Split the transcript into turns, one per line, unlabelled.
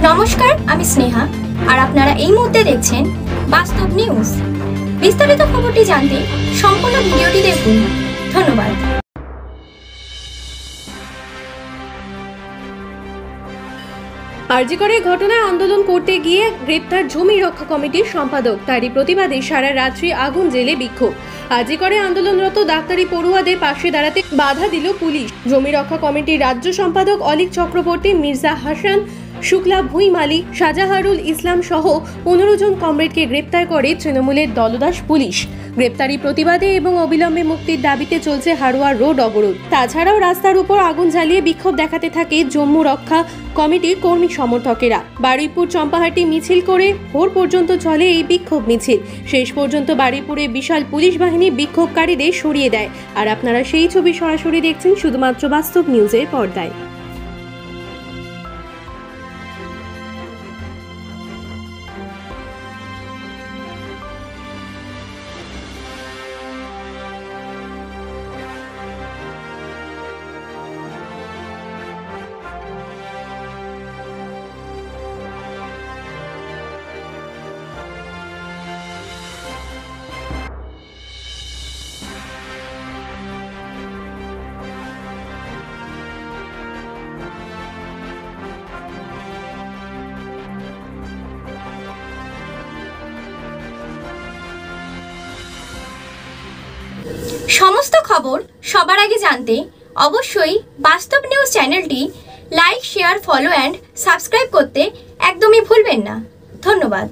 নমস্কার, আমি স্নেহা আর আপনারা এই মুহূর্তে দেখছেন বাস্তব নিউজ। বিস্তারিত খবরটি জানতে সম্পূর্ণ ভিডিওটি দেখুন। ধন্যবাদ।
আরজি করে ঘটনায় আন্দোলন করতে গিয়ে গ্রেপ্তার জমি রক্ষা কমিটির সম্পাদক। তারই প্রতিবাদে সারা রাত্রি আগুন জ্বেলে বিক্ষোভ। আরজি করে আন্দোলনরত ডাক্তারি পড়ুয়াদের পাশে দাঁড়াতে বাধা দিল পুলিশ। জমি রক্ষা কমিটির রাজ্য সম্পাদক অলিক চক্রবর্তী, মির্জা হাসান, শুক্লা ভুঁইমালি, শাহজাহারুল ইসলাম সহ 15 জন কমরেডকে গ্রেপ্তার করে তৃণমূলের দলদাস পুলিশ। গ্রেপ্তারি প্রতিবাদে এবং অবিলম্বে মুক্তির দাবিতে চলছে হারোয়া রোড অবরোধ। তাছাড়াও রাস্তার উপর আগুন জ্বালিয়ে বিক্ষোভ দেখাতে থাকে জম্মু রক্ষা কমিটির কর্মী সমর্থকেরা। বারুইপুর চম্পাহাটি মিছিল করে ভোর পর্যন্ত চলে এই বিক্ষোভ মিছিল। শেষ পর্যন্ত বারুইপুরে বিশাল পুলিশ বাহিনী বিক্ষোভকারীদের সরিয়ে দেয়। আর আপনারা সেই ছবি সরাসরি দেখছেন শুধুমাত্র বাস্তব নিউজের পর্দায়।
সমস্ত খবর সবার আগে জানতে অবশ্যই বাস্তব নিউজ চ্যানেলটি like, share, follow and subscribe করতে একদমই ভুলবেন না। ধন্যবাদ।